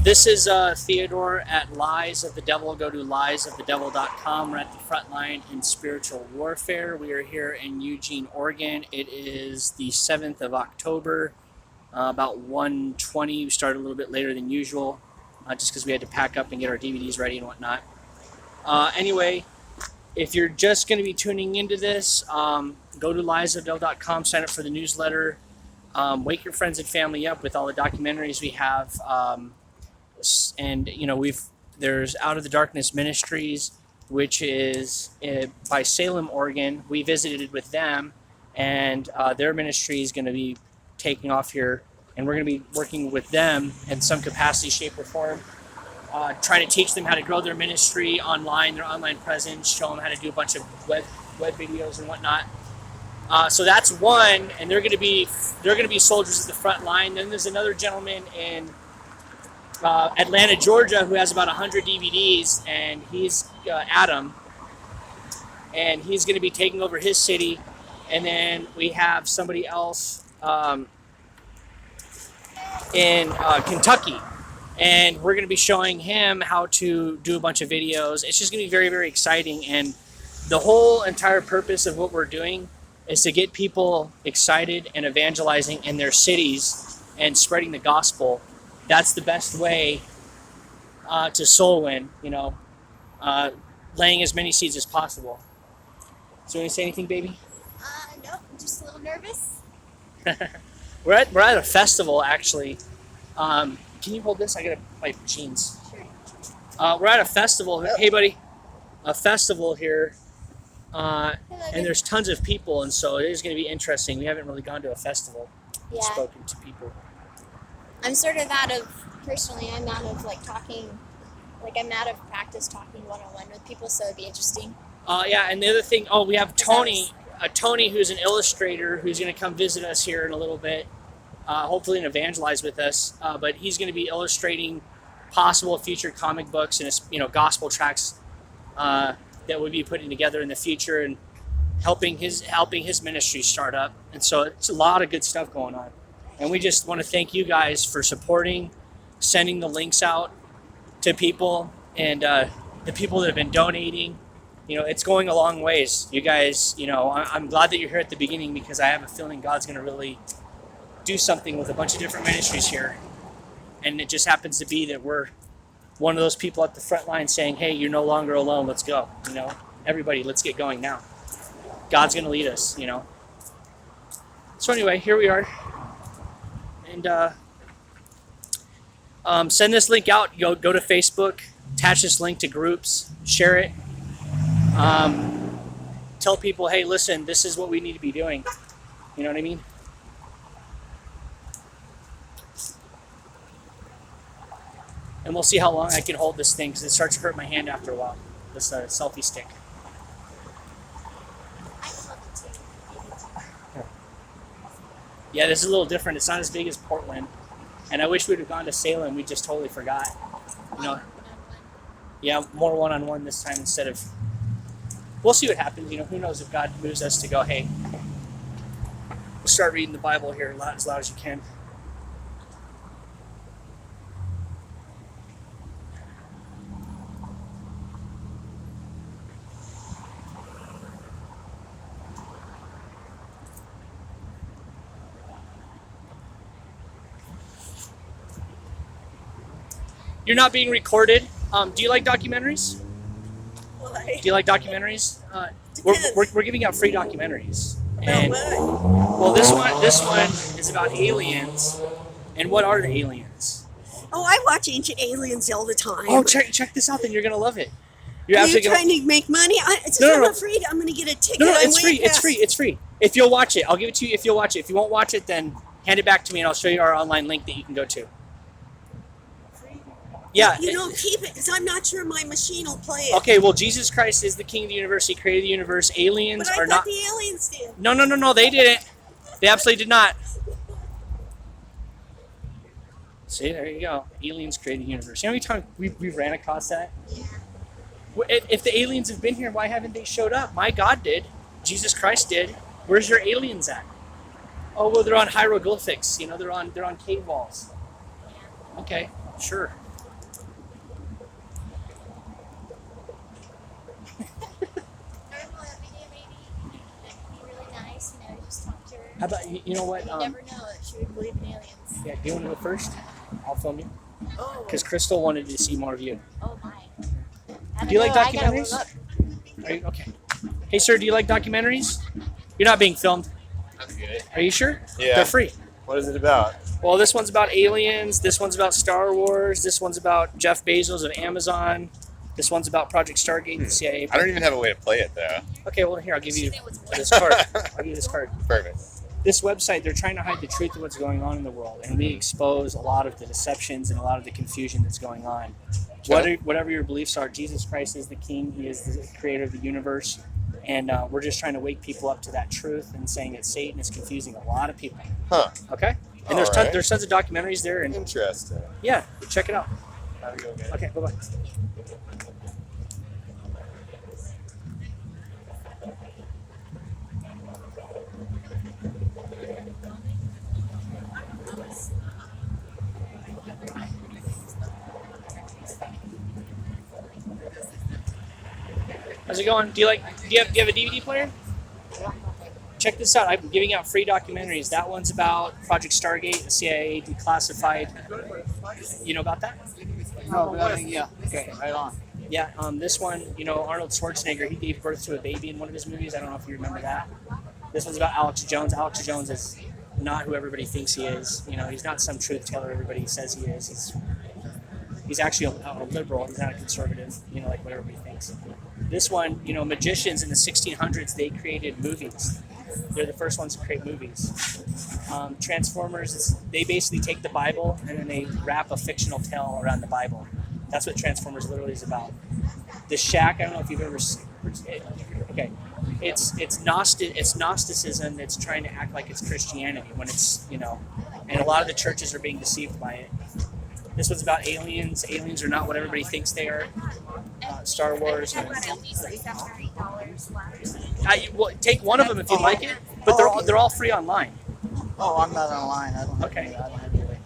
This is Theodore at Lies of the Devil. Go to liesofthedevil.com. We're at the front line in spiritual warfare. We are here in Eugene, Oregon. It is the 7th of October, about 1:20. We started a little bit later than usual, just because we had to pack up and get our DVDs ready and whatnot. Anyway, if you're just going to be tuning into this, go to liesofthedevil.com, sign up for the newsletter. Wake your friends and family up with all the documentaries we have. And there's Out of the Darkness Ministries, which is by Salem, Oregon. We visited with them, and their ministry is going to be taking off here, and we're going to be working with them in some capacity, shape, or form, trying to teach them how to grow their ministry online, their online presence, show them how to do a bunch of web videos and whatnot. So that's one, and they're going to be soldiers at the front line. Then there's another gentleman in Atlanta, Georgia, who has about 100 DVDs, and he's Adam, and he's going to be taking over his city. And then we have somebody else in Kentucky, and we're going to be showing him how to do a bunch of videos. It's just going to be very, very exciting, and the whole entire purpose of what we're doing is to get people excited and evangelizing in their cities and spreading the gospel. That's the best way to soul win, laying as many seeds as possible. So you want to say anything, baby? No, I'm just a little nervous. We're at a festival, actually. Can you hold this? I gotta wipe jeans. Sure. We're at a festival. Hey, buddy. A festival here. Hello, And there's tons of people, and so it is going to be interesting. We haven't really gone to a festival and Yeah. spoken to people. I'm sort of I'm out of talking, I'm out of practice talking one-on-one with people, so it'd be interesting. Yeah, and the other thing, we have Tony, Tony, who's an illustrator, who's going to come visit us here in a little bit, hopefully and evangelize with us. But he's going to be illustrating possible future comic books and gospel tracts that we'll be putting together in the future, and helping his ministry start up. And so it's a lot of good stuff going on. And we just want to thank you guys for supporting, sending the links out to people, and the people that have been donating. It's going a long ways. You guys, I'm glad that you're here at the beginning, because I have a feeling God's going to really do something with a bunch of different ministries here. And it just happens to be that we're one of those people at the front line saying, hey, you're no longer alone. Let's go. Everybody, let's get going now. God's going to lead us, So anyway, here we are. And send this link out. Go to Facebook, attach this link to groups, share it. Tell people, hey, listen, this is what we need to be doing. You know what I mean? And we'll see how long I can hold this thing, because it starts to hurt my hand after a while, this selfie stick. Yeah, this is a little different. It's not as big as Portland. And I wish we'd have gone to Salem. We just totally forgot. Yeah, more one-on-one this time instead of... We'll see what happens. Who knows if God moves us to go, hey, we'll start reading the Bible here as loud as you can. You're not being recorded. Do you like documentaries? Why? Do you like documentaries? We're giving out free documentaries. About what? Well, this one is about aliens. And what are the aliens? Oh, I watch Ancient Aliens all the time. Oh, check this out. Then you're gonna love it. You're Are you absolutely trying to make money? I'm afraid I'm going to get a ticket. No, I'm it's way free. It's past- free. It's free. If you'll watch it, I'll give it to you. If you'll watch it. If you won't watch it, then hand it back to me, and I'll show you our online link that you can go to. Yeah. You don't keep it, because I'm not sure my machine will play it. Okay, well, Jesus Christ is the King of the universe. He created the universe. Aliens But I are thought not... the aliens did. No, they didn't. They absolutely did not. See, there you go. Aliens created the universe. You know how many times we ran across that? Yeah. If the aliens have been here, why haven't they showed up? My God did. Jesus Christ did. Where's your aliens at? Oh, well, they're on hieroglyphics. They're on cave walls. Okay, sure. How about you know what? You never know. Should we believe in aliens? Yeah, do you want to go first? I'll film you. Oh. Because Crystal wanted to see more of you. Oh my. Do you like I gotta documentaries? warm up. Are you, okay. Hey, sir, do you like documentaries? You're not being filmed. That's good. Are you sure? Yeah. They're free. What is it about? Well, this one's about aliens. This one's about Star Wars. This one's about Jeff Bezos of Amazon. This one's about Project Stargate, the CIA. I don't even have a way to play it though. Okay, well, here, I'll give you this card. I'll give you this card. Perfect. This website, they're trying to hide the truth of what's going on in the world, and we expose a lot of the deceptions and a lot of the confusion that's going on. Whatever your beliefs are, Jesus Christ is the King. He is the creator of the universe, and we're just trying to wake people up to that truth and saying that Satan is confusing a lot of people. Huh. Okay? And there's tons of documentaries there, and Interesting. yeah, check it out. Have a good one. Okay, bye-bye. How's it going? Do you have a DVD player? Check this out. I'm giving out free documentaries. That one's about Project Stargate, the CIA declassified. You know about that? No, but yeah. Okay, right on. Yeah. This one, Arnold Schwarzenegger, he gave birth to a baby in one of his movies. I don't know if you remember that. This one's about Alex Jones. Alex Jones is not who everybody thinks he is. He's not some truth teller everybody says he is. He's actually a liberal. He's not a conservative, like what everybody thinks. This one, magicians in the 1600s, they created movies. They're the first ones to create movies. Transformers, they basically take the Bible and then they wrap a fictional tale around the Bible. That's what Transformers literally is about. The Shack, I don't know if you've ever seen it. Okay. It's Gnosticism that's trying to act like it's Christianity when it's, and a lot of the churches are being deceived by it. This one's about aliens. Aliens are not what everybody thinks they are. Star Wars. Take one of them if you like it, but they're all free online. Oh, I'm not online. I don't have Okay. I don't have any way.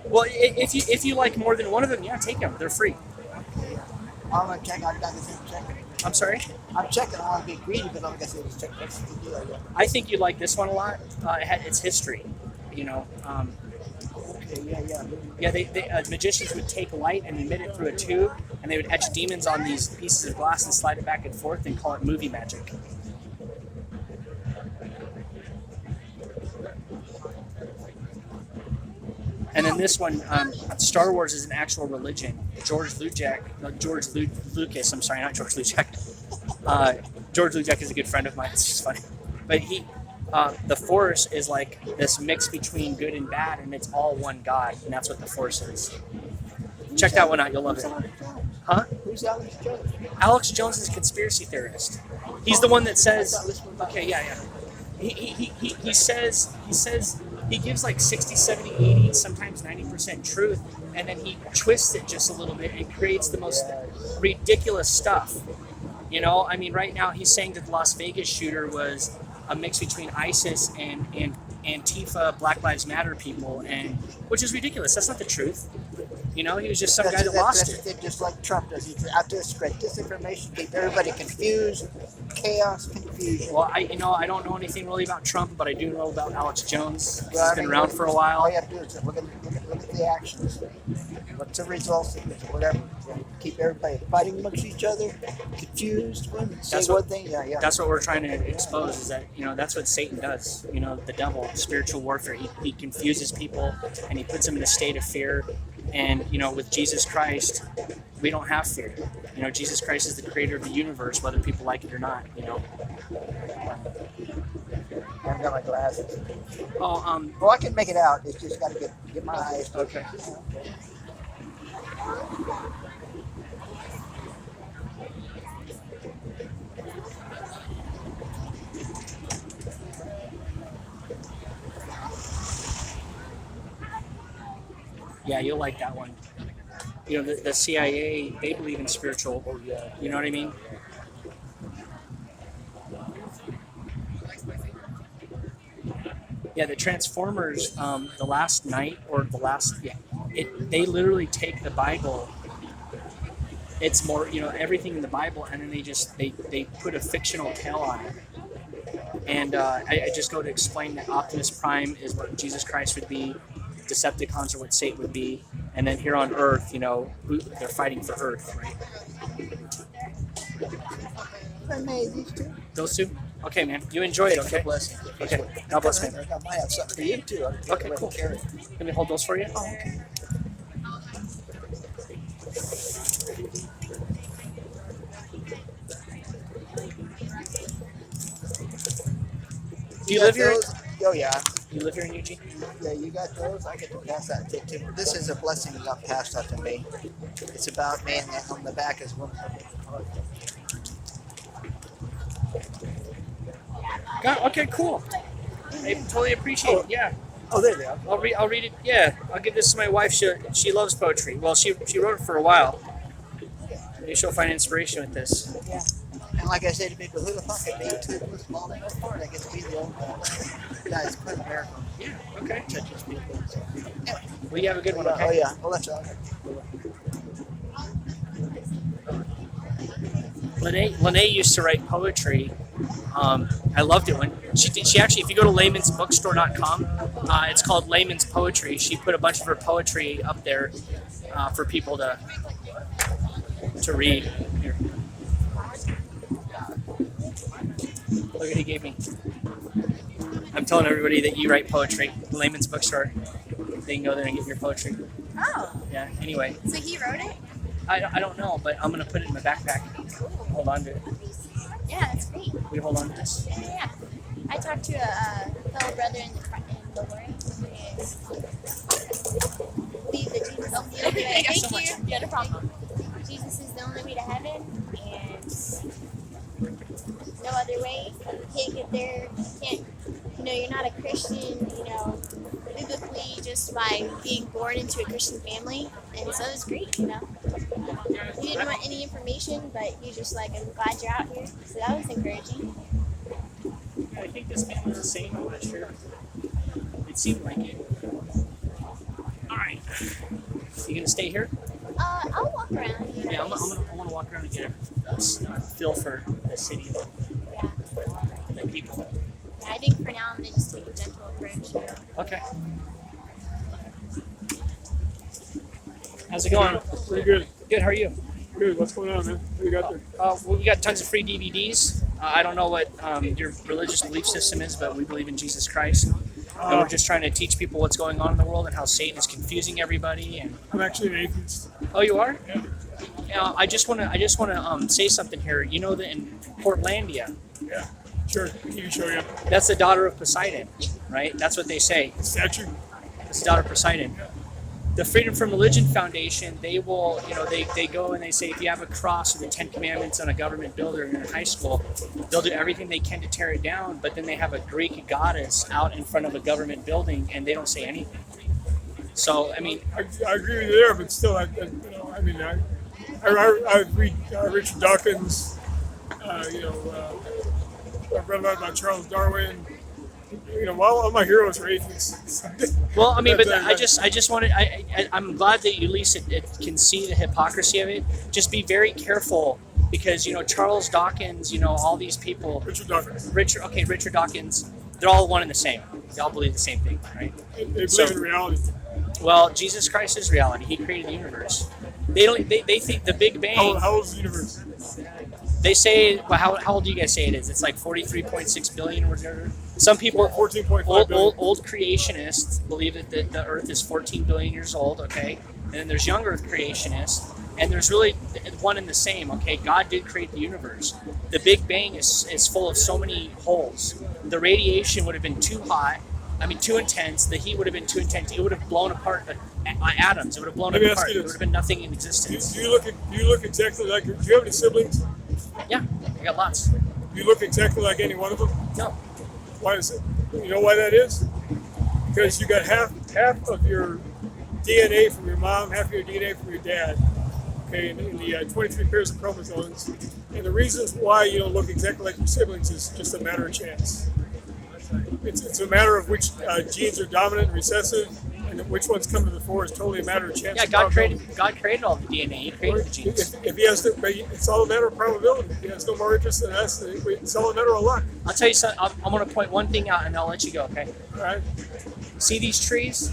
Well, if you like more than one of them, yeah, take them. They're free. I'm gonna check. I've got to check. I'm sorry. I'm checking. I want to be greedy, but I'm gonna say check. What's the deal? I think you like this one a lot. It's history. Okay. Yeah. Yeah, they magicians would take light and emit it through a tube, and they would etch demons on these pieces of glass and slide it back and forth and call it movie magic. And then this one, Star Wars is an actual religion. George Lucas. I'm sorry, not George Lucas. George Lucas is a good friend of mine. It's just funny, but the Force is like this mix between good and bad, and it's all one God, and that's what the Force is. Check that one out. You'll love it. Huh? Who's Alex Jones? Alex Jones is a conspiracy theorist. He's the one that says, okay, yeah. He says he gives like 60, 70, 80, sometimes 90% truth, and then he twists it just a little bit and creates the most ridiculous stuff. Right now he's saying that the Las Vegas shooter was a mix between ISIS and Antifa, Black Lives Matter people, and which is ridiculous. That's not the truth. He was just some guy that lost it. Just like Trump does. He's out there to spread disinformation, keep everybody confused, chaos, confusion. Well, I don't know anything really about Trump, but I do know about Alex Jones. He's been around for a while. All you have to do is look at the actions. What's the results? Whatever. Keep everybody fighting amongst each other, confused. One thing. Yeah. That's what we're trying to expose. Is that that's what Satan does. The devil, spiritual warfare. He confuses people and he puts them in a state of fear. And with Jesus Christ, we don't have fear. Jesus Christ is the creator of the universe, whether people like it or not. I've got my glasses. Oh, Well, I can make it out. It's just got to get my eyes. Okay. Yeah, you'll like that one. The CIA, they believe in spiritual. You know what I mean? Yeah, the Transformers, the last night or the last, they literally take the Bible. It's more, everything in the Bible, and then they put a fictional tale on it. And I just go to explain that Optimus Prime is what Jesus Christ would be, Decepticons are what Satan would be, and then here on Earth, they're fighting for Earth, right? If I may, these two. Those two? Okay, man. You enjoy it, okay? God bless you. Okay. God bless, man. I might have something for you too. Okay, cool. Let me hold those for you. Oh, okay. Do you live here? Those? Oh yeah. You live here in Eugene? Yeah, you got those. I get to pass that to you. This is a blessing that got passed out to me. It's about me, and on the back is one. Okay, cool. I totally appreciate it. Yeah. Oh, there they are. I'll read it. Yeah, I'll give this to my wife. She loves poetry. Well, she wrote it for a while. Maybe she'll find inspiration with this. Yeah. And like I said to people, who'd have thought that being two was small enough part, I get to be the only guy. It's quite a miracle. Yeah. Okay. Touches people. So. Anyway. Well, you have a good one. Oh Okay. yeah. Well, that's all. Lene used to write poetry. I loved it when she actually, if you go to laymansbookstore.com, it's called Layman's Poetry. She put a bunch of her poetry up there for people to read. Here. Look what he gave me. I'm telling everybody that you write poetry. Layman's Bookstore. They can go there and get your poetry. Oh. Yeah. Anyway. So he wrote it? I don't know, but I'm gonna put it in my backpack. Hold on to it. Yeah, that's great. We hold on to this. Yeah. I talked to a fellow brother in the Lord, and believe that Jesus is the only way. Thank you so Thank you. much. Yeah, no problem. Jesus is the only way to heaven, and no other way. You can't get there. You're not a Christian, biblically, just by being born into a Christian family. And so it was great, You didn't want any information, but you just I'm glad you're out here. So that was encouraging. I think this man was the same. I'm not sure. It seemed like it. All right. You gonna stay here? I'll walk around. Yeah, I want to walk around and get a feel for the city, Yeah. the people. I think for now I'm gonna just take a gentle approach. Okay. How's it going? Pretty good. Good. How are you? Good. What's going on, man? What do you got there? Well, we got tons of free DVDs. I don't know what your religious belief system is, but we believe in Jesus Christ. And we're just trying to teach people what's going on in the world and how Satan is confusing everybody. And I'm actually an atheist. oh, you are? Yeah. I just want to say something here. You know that in Portlandia, Yeah. Sure. You can show you. that's the daughter of Poseidon, right? That's what they say. Statue. It's the daughter of Poseidon. The Freedom from Religion Foundation, they will, they go and they say if you have a cross with the 10 Commandments on a government building in high school, they'll do everything they can to tear it down, but then they have a Greek goddess out in front of a government building and they don't say anything. So, I mean... I agree with you there, but still, I read Richard Dawkins, I've read a lot about Charles Darwin. All my heroes are atheists. Well, I mean, but I just wanted. I'm glad that you at least it can see the hypocrisy of it. Just be very careful because Charles Dawkins, all these people. Richard Dawkins. Richard Dawkins. They're all one and the same. They all believe the same thing, right? They believe in reality. Well, Jesus Christ is reality. He created the universe. They think the Big Bang. How old is the universe? They say, well, how old do you guys say it is? It's like 43.6 billion or whatever. Some people, 14.5 billion. old creationists believe that the Earth is 14 billion years old, okay? And then there's young Earth creationists, and there's really one and the same, okay? God did create the universe. The Big Bang is full of so many holes. The radiation would have been too hot, too intense. The heat would have been too intense. It would have blown apart atoms. It would have blown Let me apart. ask you There would this. have been nothing in existence. Do you look exactly like? Do you have any siblings? Yeah, I got lots. Do you look exactly like any one of them? No. Why is it? You know why that is? Because you got half of your DNA from your mom, half of your DNA from your dad. Okay, in the 23 pairs of chromosomes. And the reasons why you don't look exactly like your siblings is just a matter of chance. It's a matter of which genes are dominant and recessive, And which ones come to the fore is totally a matter of chance. Yeah, and God probability. created all the DNA. He created the genes. If he has to, it's all a matter of probability. If he has no more interest in us, it's all a matter of luck. I'll tell you something. I'm going to point one thing out, and I'll let you go. Okay. All right. See these trees?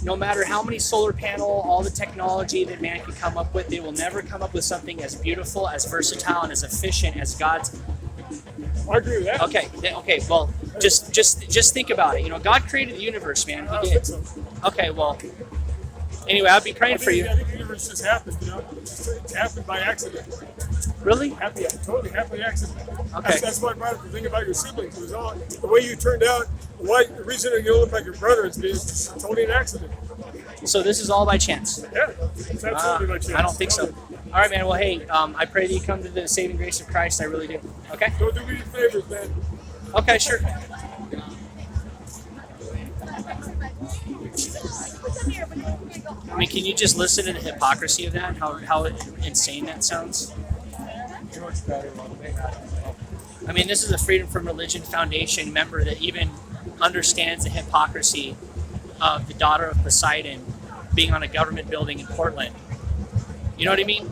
No matter how many solar panel, all the technology that man can come up with, they will never come up with something as beautiful, as versatile, and as efficient as God's. I agree with that. Okay. Well, just think about it. You know, God created the universe, man. I don't He did. think so. Okay. Well. Anyway, I'll be praying for you. I think the universe just happened. You know, it happened by accident. Really? Totally happy accident. Okay. That's why I brought up the thing about your siblings. It was all the way you turned out. The reason you don't look like your brother is it's totally an accident. So this is all by chance. Yeah, it's absolutely by chance. I don't think so. All right, man. Well, hey, I pray that you come to the saving grace of Christ. I really do. Okay? Don't do me any favors, man. Okay, sure. I mean, can you just listen to the hypocrisy of that? How insane that sounds? I mean, this is a Freedom from Religion Foundation member that even understands the hypocrisy of the daughter of Poseidon being on a government building in Portland. You know what I mean?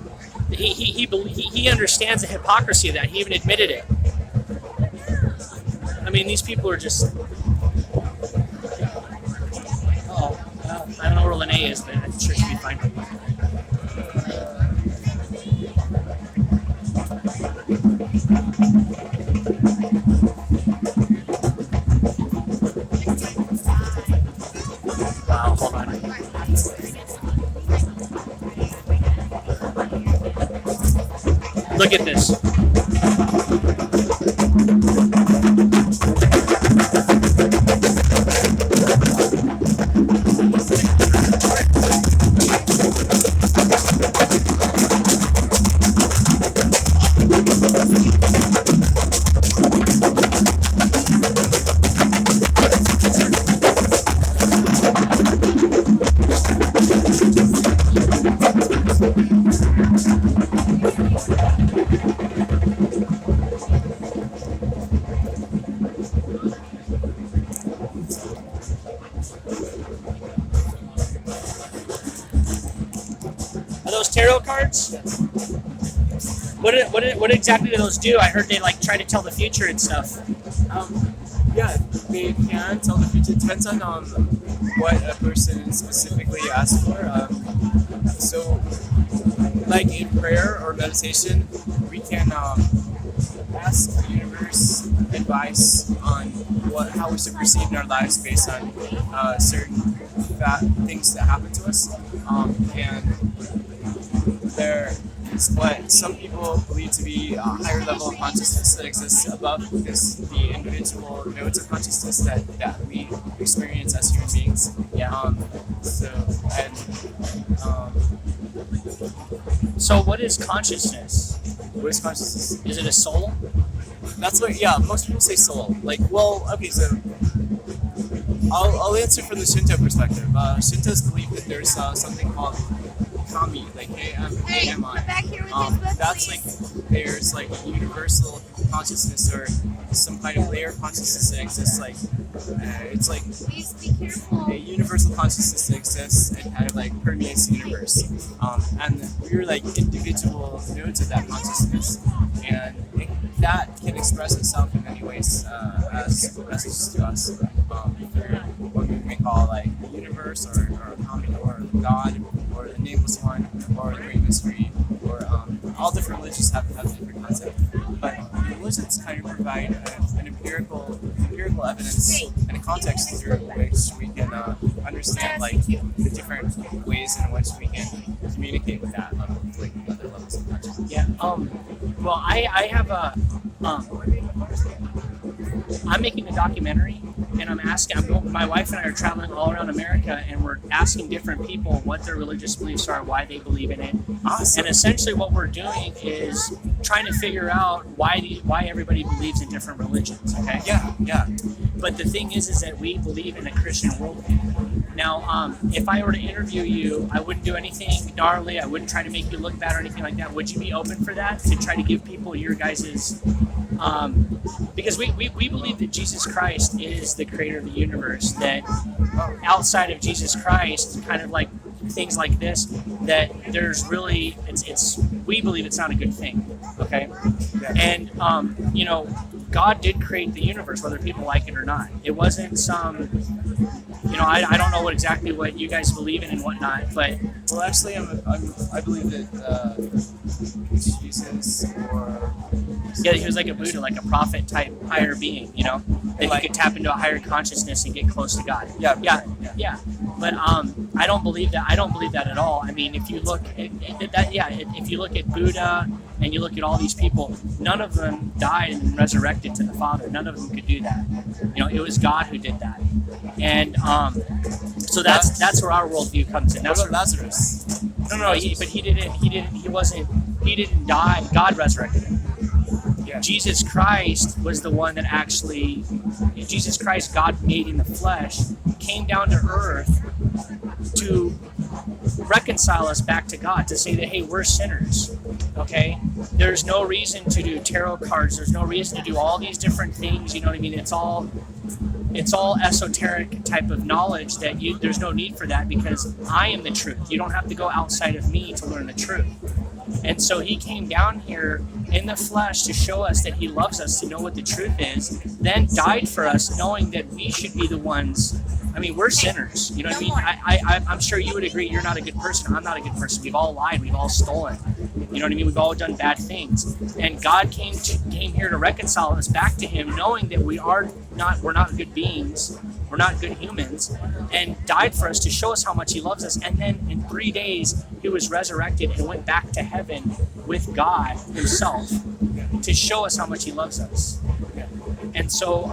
He understands the hypocrisy of that. He even admitted it. I mean, these people are just. I don't know where Lene is, but I'm sure she'll be fine. Wow, hold on. Look at this. Are those tarot cards? What exactly do those do? I heard they like try to tell the future and stuff. Yeah, they can tell the future. It depends on what a person specifically asks for. So, like in prayer or meditation, we can ask the universe advice on how we should proceed in our lives based on certain things that happen to us. And there is what some people believe to be a higher level of consciousness that exists above the individual nodes of consciousness that we experience as human beings. Yeah. So what is consciousness? What is consciousness? Is it a soul? That's what. Yeah, most people say soul. Like, well, okay, so I'll answer from the Shinto perspective. Shintos believe that there's something called kami, like K-M-A-M-I. Back here with this book, That's please. like there's like a universal consciousness or some kind of layer of consciousness that exists. Like it's like Please be careful. a universal consciousness that exists and kind of like permeates the universe. And we're like individual nodes of that consciousness, and that can express itself in many ways as messages to us through what we may call like the universe or kami or God or the nameless one or the great mystery or all different religions have different concepts. But religions kind of provide an empirical evidence and a context through which we can understand like the different ways in which we can communicate with that level, like other levels of consciousness. Yeah. Well, I have a. I'm making a documentary, and my wife and I are traveling all around America, and we're asking different people what their religious beliefs are, why they believe in it. Awesome. And essentially, what we're doing is trying to figure out why everybody believes in different religions. Okay. Yeah. But the thing is that we believe in a Christian worldview. Now, if I were to interview you, I wouldn't do anything gnarly. I wouldn't try to make you look bad or anything like that. Would you be open for that, to try to give people your guys's? Because we believe that Jesus Christ is the creator of the universe. That outside of Jesus Christ, kind of like things like this, that there's really it's we believe it's not a good thing. Okay, and you know, God did create the universe, whether people like it or not. It wasn't some, you know, I don't know exactly what you guys believe in and whatnot, but Well, actually, I believe that Jesus or yeah, he was like a Buddha, like a prophet type higher being, you know, that he could tap into a higher consciousness and get close to God. Yeah. But I don't believe that. I don't believe that at all. I mean, if you look at that, if you look at Buddha and you look at all these people, none of them died and resurrected to the Father. None of them could do that. You know, it was God who did that. And so that's where our worldview comes in. That's what about Lazarus? No, but he didn't die. God resurrected him. Yeah. Jesus Christ was the one that actually, Jesus Christ, God made in the flesh, came down to earth to reconcile us back to God, to say that, hey, we're sinners, okay? There's no reason to do tarot cards. There's no reason to do all these different things, you know what I mean? It's all esoteric type of knowledge that there's no need for that, because I am the truth. You don't have to go outside of me to learn the truth. And so he came down here in the flesh to show us that he loves us, to know what the truth is, then died for us, knowing that we should be the ones. I mean, we're sinners. You know what I mean? I'm sure you would agree you're not a good person. I'm not a good person. We've all lied. We've all stolen. You know what I mean? We've all done bad things. And God came here to reconcile us back to him, knowing that we're not good beings. We're not good humans, and died for us to show us how much he loves us. And then in 3 days, he was resurrected and went back to heaven with God himself to show us how much he loves us. And so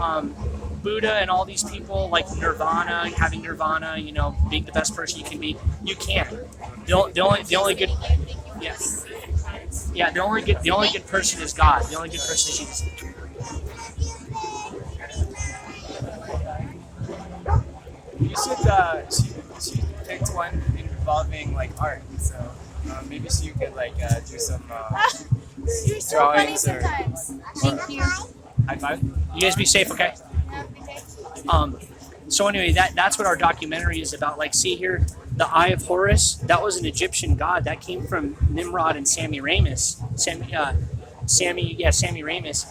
Buddha and all these people, like Nirvana, having Nirvana, you know, being the best person you can be, you can't. The only good, yes, yeah, the only good person is God. The only good person is Jesus. You should she picked one involving like art, so maybe you could like do some You're so funny drawings or sometimes. Thank you. high five. You guys be safe, okay? So anyway, that's what our documentary is about. Like, see here, the Eye of Horus, that was an Egyptian god that came from Nimrod and Sammy Ramis. Sammy Ramis.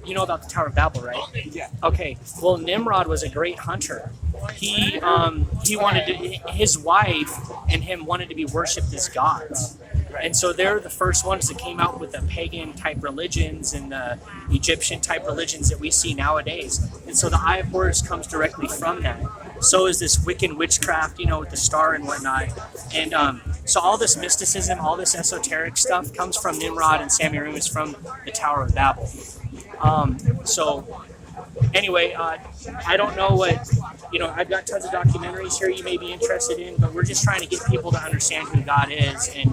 You know about the Tower of Babel, right? Yeah. Okay. Well, Nimrod was a great hunter. He wanted to, his wife and him wanted to be worshipped as gods. And so they're the first ones that came out with the pagan type religions and the Egyptian type religions that we see nowadays. And so the Eye of Horus comes directly from that. So is this Wiccan witchcraft, you know, with the star and whatnot. And so all this mysticism, all this esoteric stuff comes from Nimrod and Semiramis from the Tower of Babel. So anyway, I don't know what, you know, I've got tons of documentaries here you may be interested in, but we're just trying to get people to understand who God is and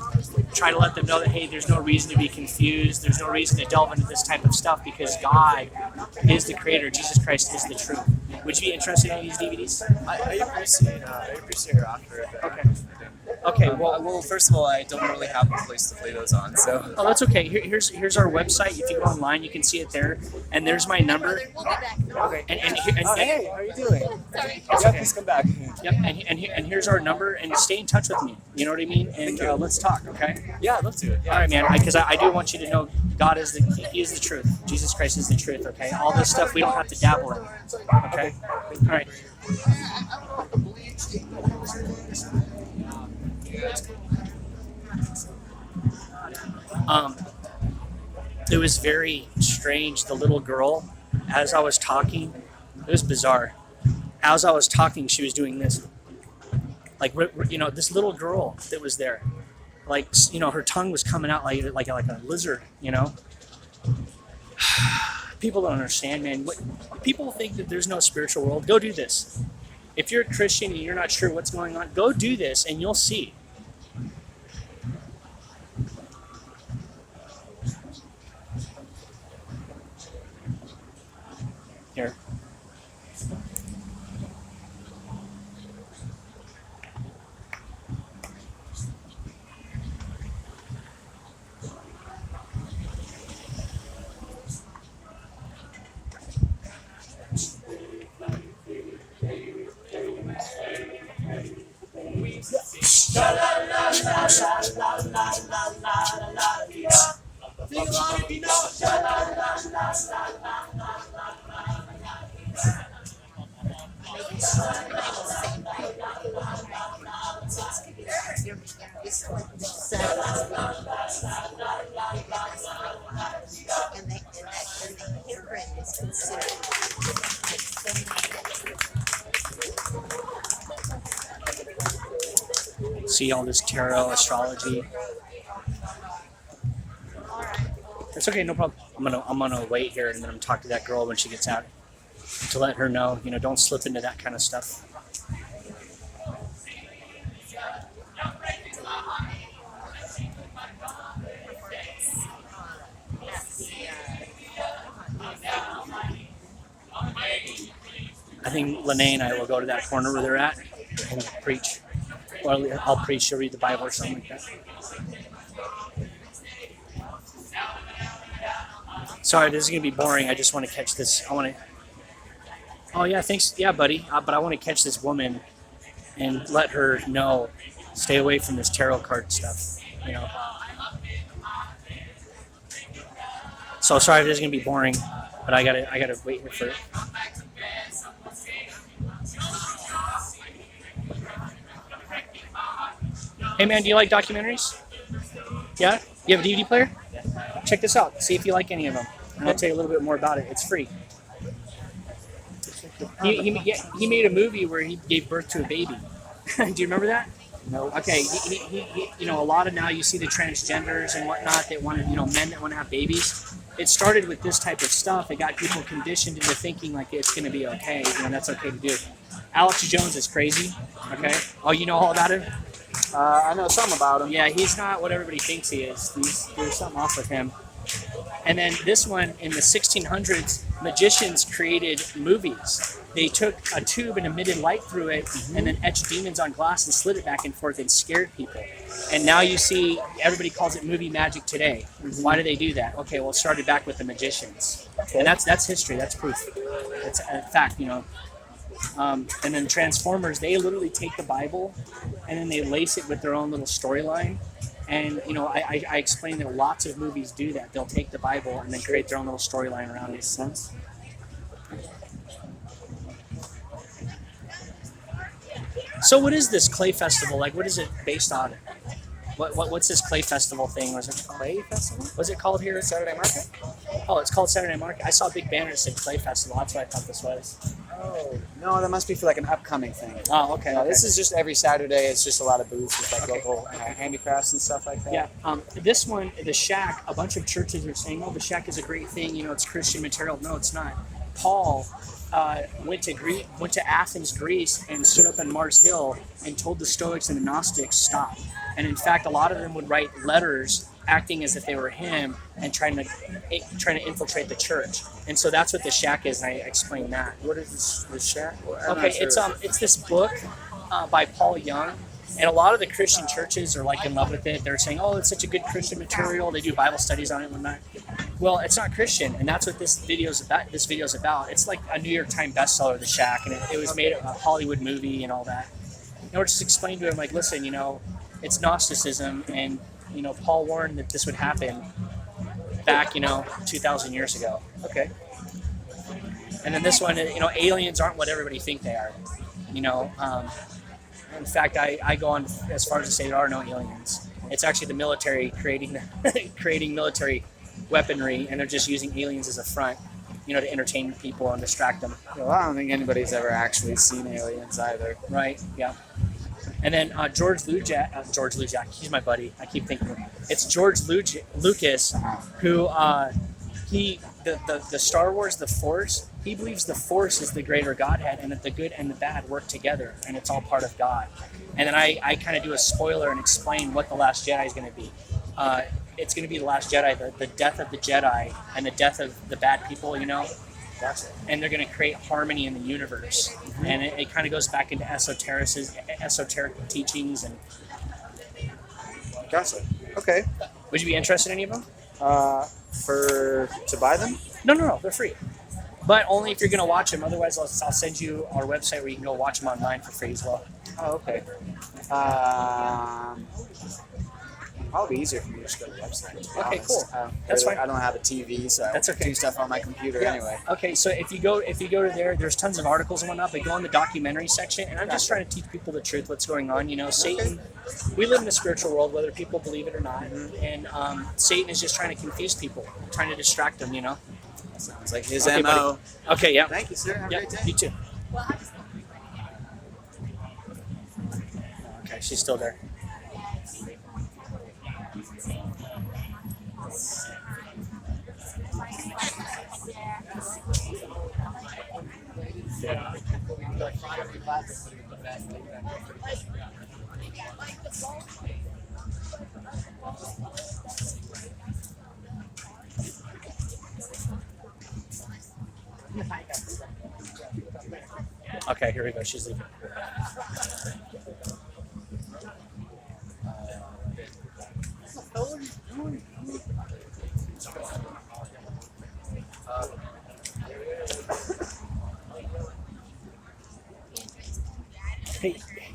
try to let them know that, hey, there's no reason to be confused. There's no reason to delve into this type of stuff, because God is the creator. Jesus Christ is the truth. Would you be interested in these DVDs? I appreciate your offer. Okay. Okay. Well, first of all, I don't really have a place to play those on, so. Oh, that's okay. Here's our website. If you go online, you can see it there. And there's my number. We'll be back. Okay. And Hey, how are you doing? Sorry. Yeah, please come back. Yep. And here's our number. And stay in touch with me. You know what I mean? And let's talk. Okay. Yeah, I'd love to. Yeah. All right, man. Because I do want you to know God is He is the truth. Jesus Christ is the truth. Okay. All this stuff we don't have to dabble in. Okay. All right. It was very strange. The little girl, as I was talking, it was bizarre. As I was talking, she was doing this. Like, you know, this little girl that was there, like, you know, her tongue was coming out like a lizard, you know. People don't understand, man. People think that there's no spiritual world. Go do this. If you're a Christian and you're not sure what's going on, go do this and you'll see. Here. See all this tarot, astrology. It's okay, no problem. I'm gonna wait here and then I'm talk to that girl when she gets out to let her know, don't slip into that kind of stuff. I think Lene and I will go to that corner where they're at and preach. Or I'll preach, she'll read the Bible or something like that. Sorry, this is going to be boring. I just want to catch this. Oh, yeah, thanks. Yeah, buddy. But I want to catch this woman and let her know, stay away from this tarot card stuff, So sorry if this is going to be boring, but I gotta wait here for it. Hey man, do you like documentaries? Yeah? You have a DVD player? Check this out. See if you like any of them. And I'll tell you a little bit more about it. It's free. He made a movie where he gave birth to a baby. Do you remember that? No. Okay. He a lot of now you see the transgenders and whatnot that want to, men that want to have babies. It started with this type of stuff. It got people conditioned into thinking like it's going to be okay. That's okay to do. Alex Jones is crazy. Okay. Oh, you know all about him? I know something about him. Yeah, he's not what everybody thinks he is. There's something off with him. And then this one, in the 1600s, magicians created movies. They took a tube and emitted light through it and then etched demons on glass and slid it back and forth and scared people. And now you see, everybody calls it movie magic today. Why do they do that? Okay, well, it started back with the magicians. And that's history, that's proof. It's a fact, And then Transformers, they literally take the Bible and then they lace it with their own little storyline. And, I explain that lots of movies do that. They'll take the Bible and then create their own little storyline around it. Makes sense. So what is this Clay Festival? Like, what is it based on? What's this Clay Festival thing? Was it Clay Festival? Was it called here? Saturday Market? Oh, it's called Saturday Market. I saw a big banner that said Clay Festival. That's what I thought this was. Oh, no, that must be for like an upcoming thing. Oh, okay. No, Okay. This is just every Saturday. It's just a lot of booths with like local handicrafts and stuff like that. Yeah. This one, the Shack, a bunch of churches are saying, oh, the Shack is a great thing. It's Christian material. No, it's not. Paul went to Athens, Greece, and stood up on Mars Hill and told the Stoics and the Gnostics, stop. And in fact, a lot of them would write letters acting as if they were him and trying to infiltrate the church. And so that's what the Shack is, and I explained that. What is the Shack? Okay, it's this book by Paul Young, and a lot of the Christian churches are like in love with it. They're saying, oh, it's such a good Christian material. They do Bible studies on it and whatnot. Well, it's not Christian, and that's what this video is about. It's like a New York Times bestseller, The Shack, and it was made a Hollywood movie and all that. And we're just explaining to him, like, listen, it's Gnosticism, and Paul warned that this would happen back, 2,000 years ago. Okay. And then this one, aliens aren't what everybody think they are. In fact, I go on as far as to say there are no aliens. It's actually the military creating military weaponry, and they're just using aliens as a front, to entertain people and distract them. Well, I don't think anybody's ever actually seen aliens either. Right, yeah. And then George Lujak, he's my buddy. I keep thinking of him. It's George Lucas, who the Star Wars, the Force, he believes the Force is the greater Godhead and that the good and the bad work together and it's all part of God. And then I kind of do a spoiler and explain what The Last Jedi is going to be. It's going to be The Last Jedi, the death of the Jedi and the death of the bad people, Gotcha. And they're going to create harmony in the universe. Mm-hmm. And it kind of goes back into esoteric teachings. And Gotcha. Okay. would you be interested in any of them? To buy them? No, they're free. but only if you're going to watch them. Otherwise, I'll send you our website where you can go watch them online for free as well. Oh, okay. Probably easier for me to just go to the website. To be Okay, honest. cool. That's fine. I don't have a TV, so That's I okay. do stuff on my computer anyway. Okay, so if you go to there, there's tons of articles and whatnot, but go in the documentary section, and I'm just trying to teach people the truth, what's going on. You know, Satan, we live in a spiritual world, whether people believe it or not, and Satan is just trying to confuse people, trying to distract them, you know? That sounds like his Okay, MO. buddy. Okay, yeah. Thank you, sir. Have a Yeah, great day. you too. Okay, she's still there. Okay, here we go. She's leaving.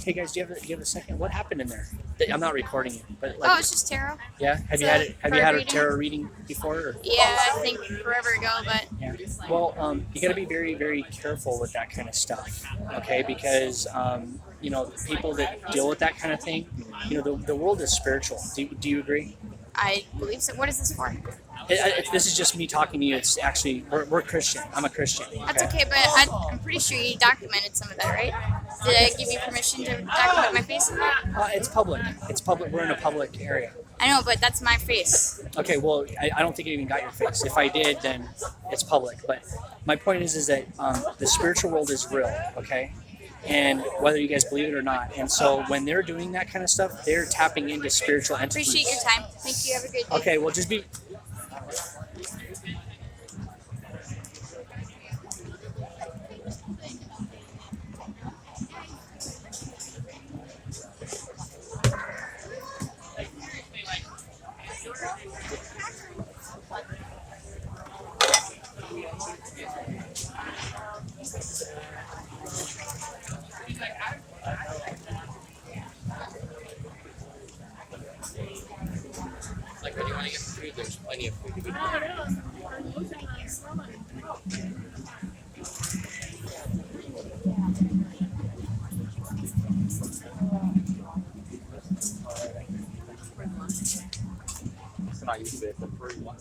Hey guys, do you have a second? What happened in there? I'm not recording you, but like, Oh, it's just tarot. yeah. Have you it's had a it? Have you had card a reading. tarot reading before? Or? Yeah, I think forever ago, but Yeah. Well, you got to be very, very careful with that kind of stuff, okay? Because you know, people that deal with that kind of thing, you know, the world is spiritual. Do you agree? I believe so. What is this for? This is just me talking to you. It's actually we're Christian. I'm a Christian. That's okay, but I'm pretty sure you documented some of that, right? Did I give you permission to document my face in that? It's public. It's public. We're in a public area. I know, but that's my face. Okay, well, I don't think I even got your face. If I did, then it's public. But my point is that the spiritual world is real, okay? And whether you guys believe it or not. And so when they're doing that kind of stuff, they're tapping into spiritual entities. Appreciate your time. Thank you. Have a great day. Okay, well, just be... Like when you want to get food, there's plenty of food to get. It's not used to it. The free one.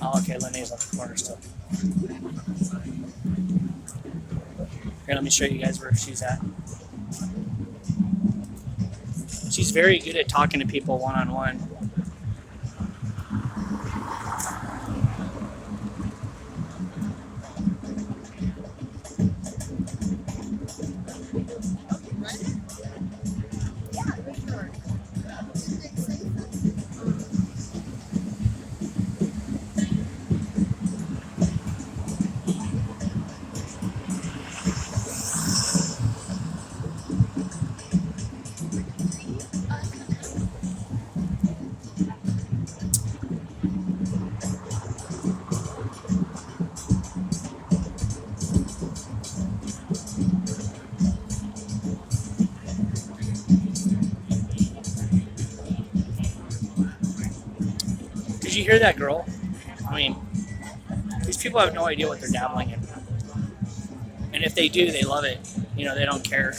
Oh, okay, Lene's on the corner still. Here, let me show you guys where she's at. She's very good at talking to people one-on-one. Did you hear that girl? I mean, these people have no idea what they're dabbling in. And if they do, they love it. You know, they don't care.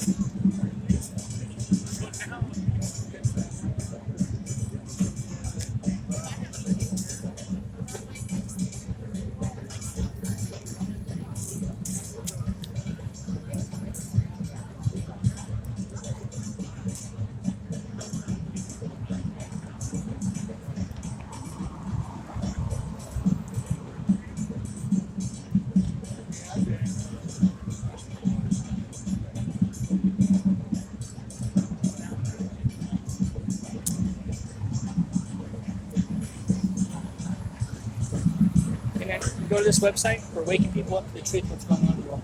And then go to this website. We're waking people up to the truth. What's going on in the world.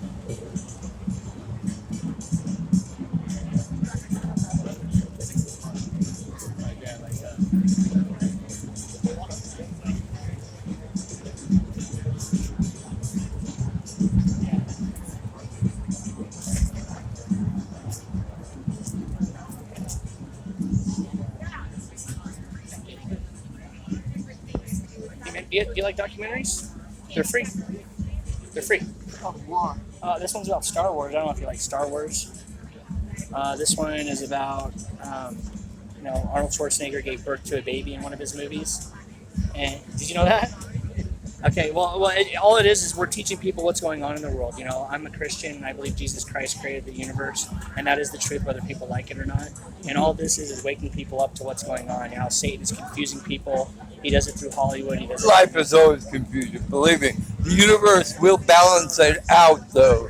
document. Do you like documentaries? They're free. They're free. Oh, wow. This one's about Star Wars. I don't know if you like Star Wars. This one is about, Arnold Schwarzenegger gave birth to a baby in one of his movies. And did you know that? Okay, all it is we're teaching people what's going on in the world. You know, I'm a Christian and I believe Jesus Christ created the universe, and that is the truth, whether people like it or not. And all this is waking people up to what's going on. How Satan is confusing people. He does it through Hollywood. He does it. Life is always confusion. Believe me, the universe will balance it out, though.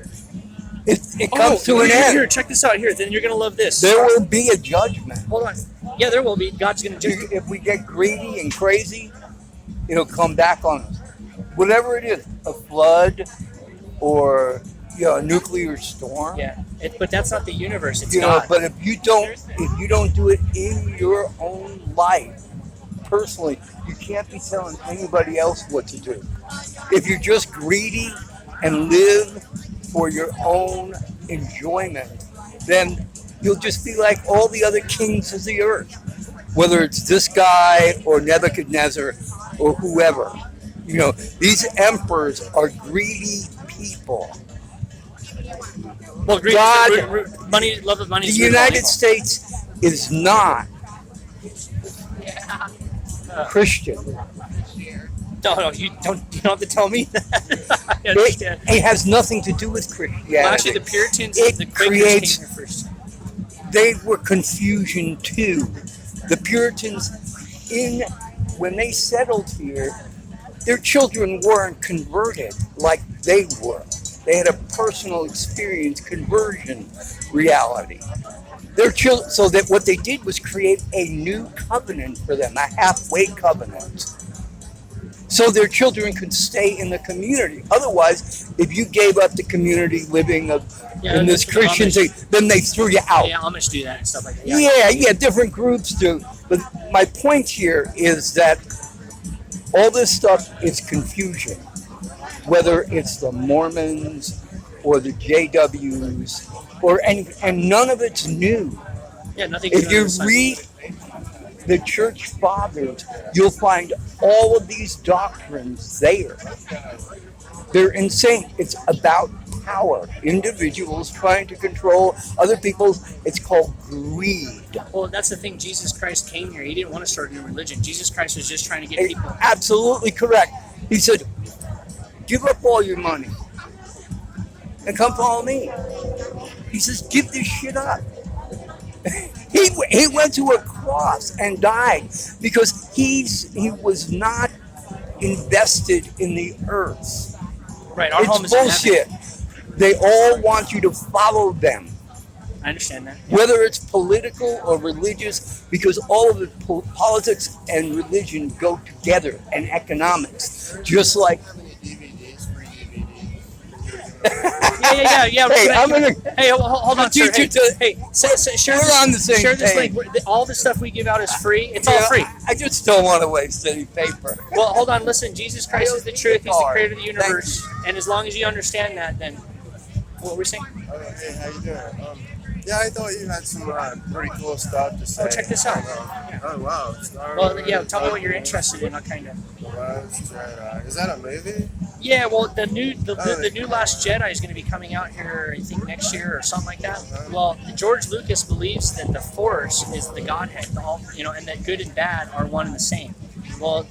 It comes to an end. Here, check this out. Here, then you're gonna love this. There will be a judgment. Hold on. Yeah, there will be. God's gonna judge. If we get greedy and crazy, it'll come back on us. Whatever it is, a flood or a nuclear storm. Yeah, but that's not the universe. It's you know, God. but if you don't do it in your own life, personally, you can't be telling anybody else what to do. If you're just greedy and live for your own enjoyment, then you'll just be like all the other kings of the earth, whether it's this guy or Nebuchadnezzar or whoever. You know, these emperors are greedy people. Well, greed, money, love of money. The United States is not Christian. No, you don't have to tell me that. I understand. It has nothing to do with Christianity. Well, actually, the Puritans, the Quakers came here first. They were confusion too. The Puritans, when they settled here, their children weren't converted like they were. They had a personal experience, conversion reality. So that what they did was create a new covenant for them, a halfway covenant, so their children could stay in the community. Otherwise, if you gave up the community living in this Christian thing, then they threw you out. Yeah, Amish do that and stuff like that. Yeah, different groups do. But my point here is that all this stuff is confusion, whether it's the Mormons or the JWs and none of it's new. Yeah, nothing. If you read the church fathers, you'll find all of these doctrines there. They're insane. It's about power. Individuals trying to control other people. It's called greed. Well, that's the thing. Jesus Christ came here. He didn't want to start a new religion. Jesus Christ was just trying to get people. Absolutely correct. He said, give up all your money and come follow me. He says, give this shit up. He went to a cross and died because he was not invested in the earth. Right, our home is bullshit. They all want you to follow them. I understand that. Yeah. Whether it's political or religious, because all of it, politics and religion go together, and economics, just like. Yeah. Hey, hold on, sir. Hey, share we're on the same share this page. link. All the stuff we give out is free. It's all free. I just don't want to waste any paper. Well, hold on. Listen, Jesus Christ is the truth. He's the creator of the universe. And as long as you understand that, then what were we saying? Hey, how you doing? Yeah, I thought you had some pretty cool stuff to say. Oh, check this out. Oh, wow. Well, yeah, tell me what you're interested in. What kind of? The Last Jedi. Is that a movie? Yeah, well, the new Last Jedi is going to be coming out here, I think, next year or something like that. Well, George Lucas believes that the Force is the Godhead, and that good and bad are one and the same. Well,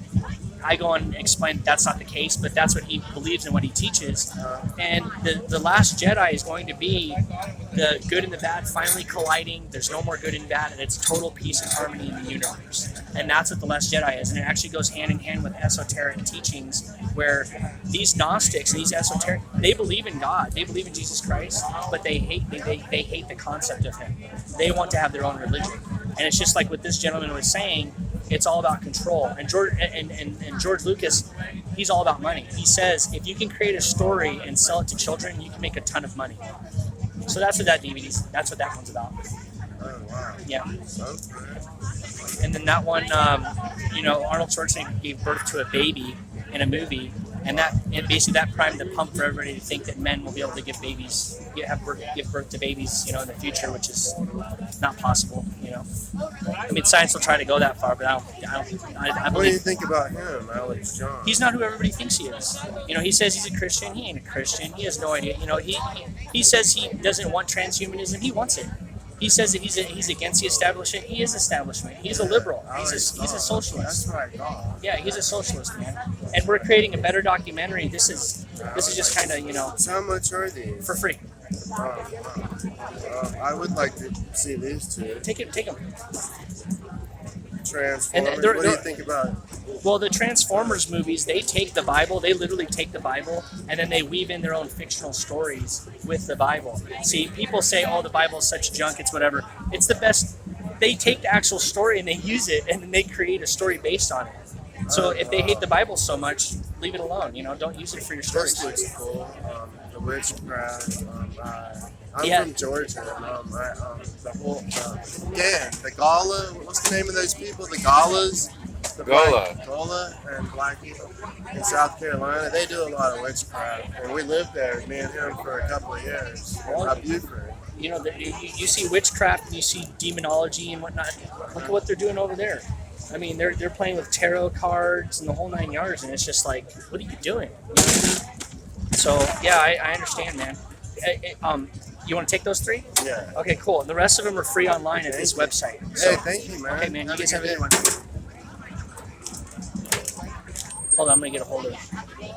I go and explain that's not the case, but that's what he believes and what he teaches. And the Last Jedi is going to be the good and the bad finally colliding. There's no more good and bad, and it's total peace and harmony in the universe. And that's what the Last Jedi is. And it actually goes hand in hand with esoteric teachings, where these Gnostics and these esoteric, they believe in God, they believe in Jesus Christ, but they hate the concept of him. They want to have their own religion. And it's just like what this gentleman was saying. It's all about control. And George Lucas, he's all about money. He says, if you can create a story and sell it to children, you can make a ton of money. So that's what that one's about. Oh, wow. Yeah. Sounds great. And then that one, Arnold Schwarzenegger gave birth to a baby in a movie. And basically that primed the pump for everybody to think that men will be able to give birth to babies, in the future, which is not possible. I mean, science will try to go that far, but I What do believe you think about him, Alex John? he's not who everybody thinks he is. He says he's a Christian. He ain't a Christian. He has no idea. He says he doesn't want transhumanism. He wants it. He says that he's against the establishment. He is establishment. He's a liberal. He's a socialist. That's what I thought. Yeah, he's a socialist, man. And we're creating a better documentary. This is just kind of, So how much are these? for free. I would like to see these two. Take them. Transformers. And What do you think about it? Well, the Transformers movies, they take the Bible, they literally take the Bible, and then they weave in their own fictional stories with the Bible. See, people say, oh, the Bible is such junk, it's whatever. It's the best. They take the actual story and they use it, and then they create a story based on it. So if they hate the Bible so much, leave it alone. Don't use it for your stories. This looks cool. The witchcraft. I'm Yeah. from Georgia, and the whole the Gala. What's the name of those people? The Galas. Gola and Black people in South Carolina. They do a lot of witchcraft, and we lived there, me and him, for a couple of years. Up Buford. You see witchcraft and you see demonology and whatnot. Look at what they're doing over there. I mean, they're playing with tarot cards and the whole 9 yards, and it's just like, what are you doing? So yeah, I understand, man. You want to take those 3? Yeah. Okay, cool. And the rest of them are free online at this website. Hey, thank you, man. Okay, man. You guys have a good one. Hold on, I'm gonna get a hold of it.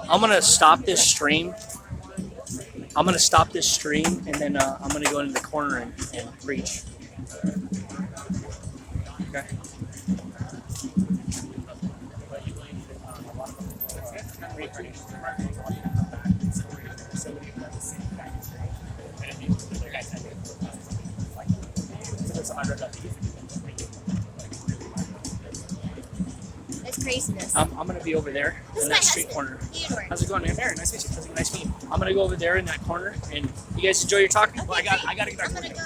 I'm gonna stop this stream. And then I'm gonna go into the corner and preach. Okay. That's craziness. I'm gonna be over there This in is my that street husband, corner. Theodore. How's it going, man? Very nice to meet you. Nice meeting you. I'm gonna go over there in that corner, and you guys enjoy your talk. Okay, Well, I gotta get back. I'm gonna go.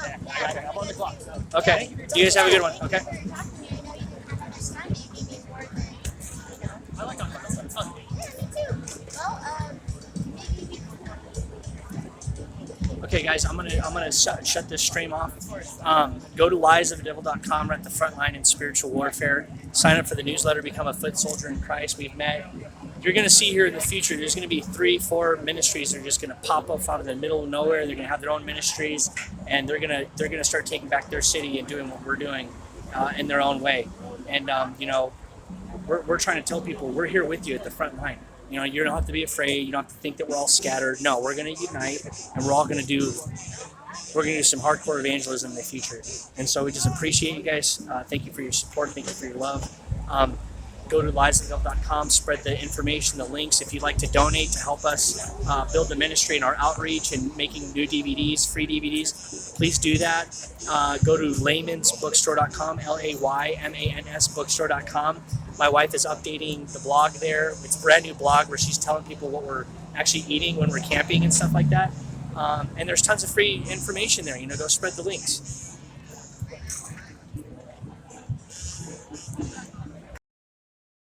I'm on the clock. Okay. You guys have a good one. Okay. I like talking about this. It's fun. Okay, guys, I'm gonna shut this stream off. Go to liesofthedevil.com. We're at the front line in spiritual warfare. Sign up for the newsletter. Become a foot soldier in Christ. We've met. You're gonna see here in the future. There's gonna be 3-4 ministries that are just gonna pop up out of the middle of nowhere. They're gonna have their own ministries, and they're gonna start taking back their city and doing what we're doing in their own way. And we're trying to tell people we're here with you at the front line. You don't have to be afraid. You don't have to think that we're all scattered. No, we're going to unite, and we're going to do some hardcore evangelism in the future. And so we just appreciate you guys. Thank you for your support. Thank you for your love. Go to liesofthedevil.com, spread the information, the links. If you'd like to donate to help us build the ministry and our outreach and making new DVDs, free DVDs, please do that. Go to laymansbookstore.com, Laymans bookstore.com. My wife is updating the blog there. It's a brand new blog where she's telling people what we're actually eating when we're camping and stuff like that. And there's tons of free information there. Go spread the links.